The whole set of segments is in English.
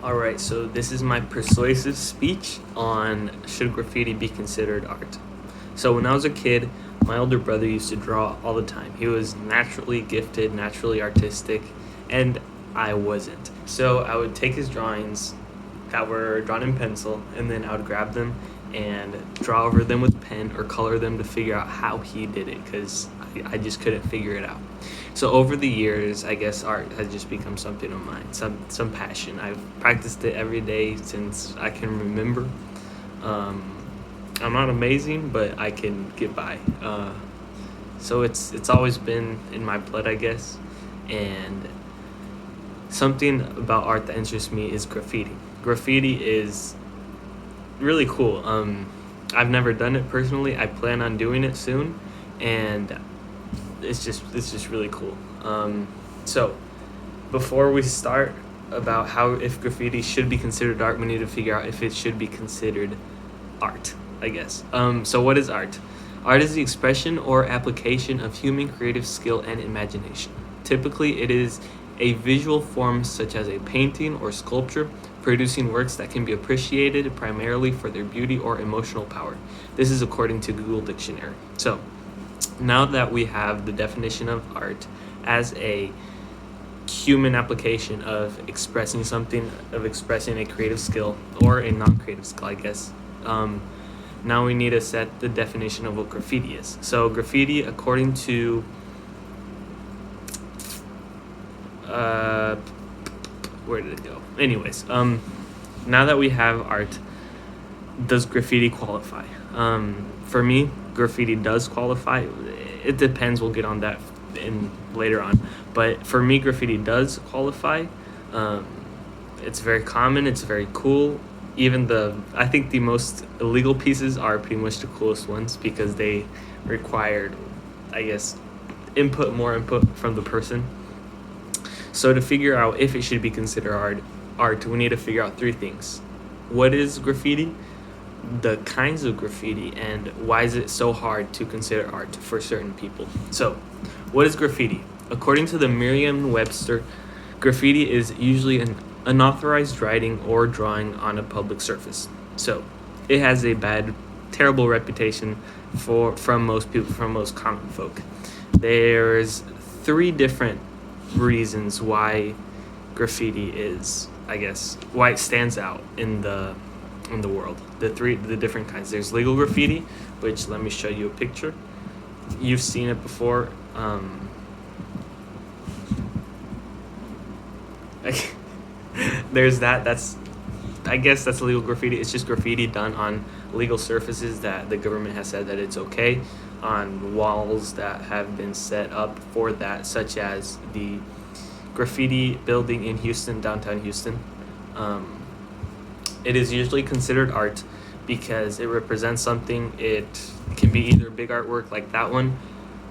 Alright, so this is my persuasive speech on should graffiti be considered art. So when I was a kid, my older brother used to draw all the time. He was naturally gifted, naturally artistic, and I wasn't. So I would take his drawings that were drawn in pencil, and then I would grab them and draw over them with pen or color them to figure out how he did it, because I just couldn't figure it out. So over the years, I guess art has just become something of mine, some passion. I've practiced it every day since I can remember. I'm not amazing, but I can get by. So it's always been in my blood, I guess. And something about art that interests me is graffiti. Graffiti is really cool. I've never done it personally. I plan on doing it soon, and it's just really cool. So before we start about how if graffiti should be considered art, we need to figure out if it should be considered art, I guess. So what is art? Art is the expression or application of human creative skill and imagination. Typically, it is a visual form such as a painting or sculpture, producing works that can be appreciated primarily for their beauty or emotional power. This is according to Google Dictionary. So now that we have the definition of art as a human application of expressing something, of expressing a creative skill or a non-creative skill, I guess, now we need to set the definition of what graffiti is. So graffiti, according to where did it go? Anyways, now that we have art, does graffiti qualify? For me, graffiti does qualify. It depends. We'll get on that in later on. But for me, graffiti does qualify. It's very common. It's very cool. Even I think the most illegal pieces are pretty much the coolest ones because they required, I guess, more input from the person. So to figure out if it should be considered art, we need to figure out three things. What is graffiti? The kinds of graffiti, and why is it so hard to consider art for certain people? So, what is graffiti? According to the Merriam-Webster, graffiti is usually an unauthorized writing or drawing on a public surface. So, it has a terrible reputation from most people, from most common folk. There's three different reasons why graffiti is, I guess, why it stands out in the world. The different kinds. There's legal graffiti, which let me show you a picture. You've seen it before. There's that. I guess that's legal graffiti. It's just graffiti done on legal surfaces that the government has said that it's okay, on walls that have been set up for that, such as the graffiti building in Houston, downtown Houston. It is usually considered art because it represents something. It can be either big artwork like that one,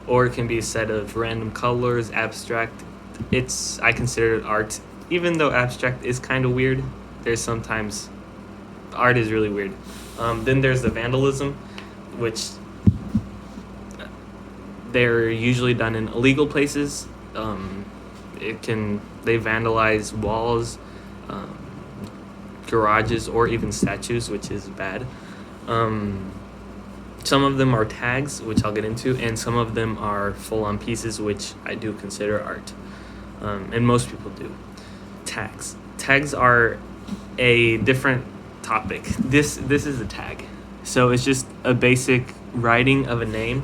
or it can be a set of random colors, abstract. I consider it art, even though abstract is kind of weird. There's sometimes art is really weird. Then there's the vandalism, which they're usually done in illegal places. They vandalize walls, garages, or even statues, which is bad. Some of them are tags, which I'll get into, and some of them are full-on pieces, which I do consider art, and most people do. Tags are a different topic. This is a tag, so it's just a basic writing of a name.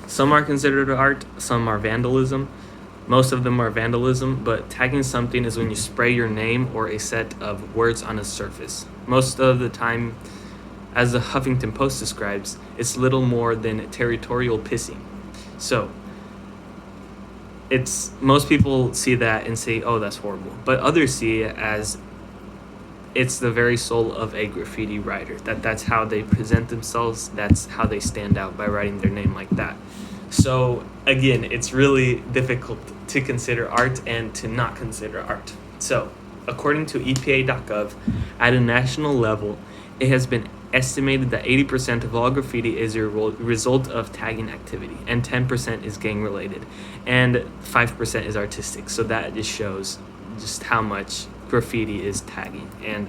Some are considered art, some are vandalism. Most of them are vandalism, but tagging something is when you spray your name or a set of words on a surface. Most of the time, as the Huffington Post describes, it's little more than territorial pissing. So, most people see that and say, oh, that's horrible. But others see it as it's the very soul of a graffiti writer. That's how they present themselves. That's how they stand out, by writing their name like that. So again, it's really difficult to consider art and to not consider art. So according to EPA.gov, at a national level, it has been estimated that 80% of all graffiti is a result of tagging activity, and 10% is gang related, and 5% is artistic. So that just shows just how much graffiti is tagging, and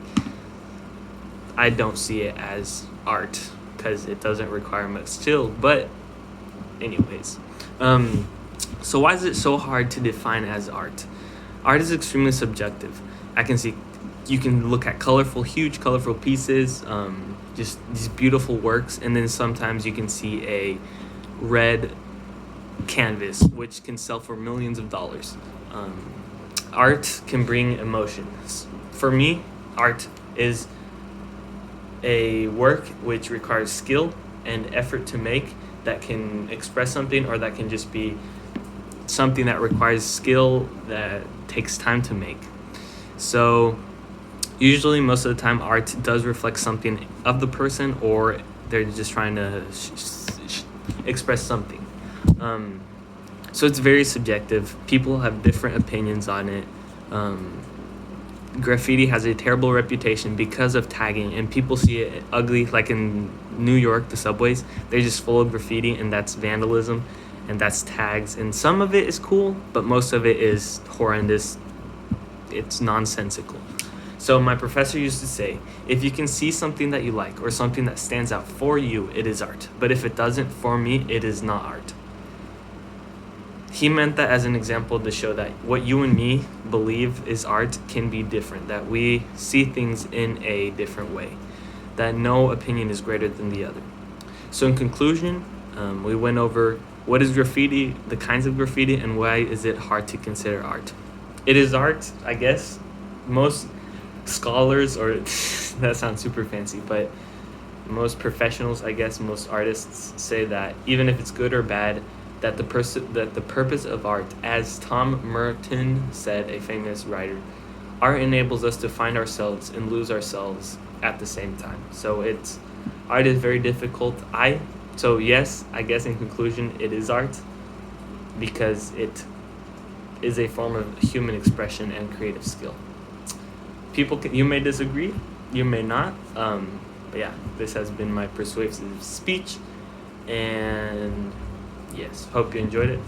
I don't see it as art because it doesn't require much skill. But anyways, so why is it so hard to define as art? Art is extremely subjective. You can look at huge colorful pieces, just these beautiful works, and then sometimes you can see a red canvas which can sell for millions of dollars. Art can bring emotions. For me, art is a work which requires skill and effort to make, that can express something, or that can just be something that requires skill that takes time to make. So usually most of the time art does reflect something of the person, or they're just trying to express something. So it's very subjective. People have different opinions on it. Graffiti has a terrible reputation because of tagging, and people see it ugly. Like in New York, the subways, they're just full of graffiti, and that's vandalism, and that's tags. And some of it is cool, but most of it is horrendous. It's nonsensical. So my professor used to say, if you can see something that you like or something that stands out for you, it is art. But if it doesn't, for me, it is not art. He meant that as an example to show that what you and me believe is art can be different, that we see things in a different way, that no opinion is greater than the other. So in conclusion, we went over what is graffiti, the kinds of graffiti, and why is it hard to consider art. It is art, I guess. Most scholars, or that sounds super fancy, but most professionals, I guess, most artists say that even if it's good or bad, that the purpose of art, as Tom Merton said, a famous writer, art enables us to find ourselves and lose ourselves at the same time. So art is very difficult. So yes, I guess in conclusion, it is art because it is a form of human expression and creative skill. You may disagree, you may not. But yeah, this has been my persuasive speech, and yes, hope you enjoyed it.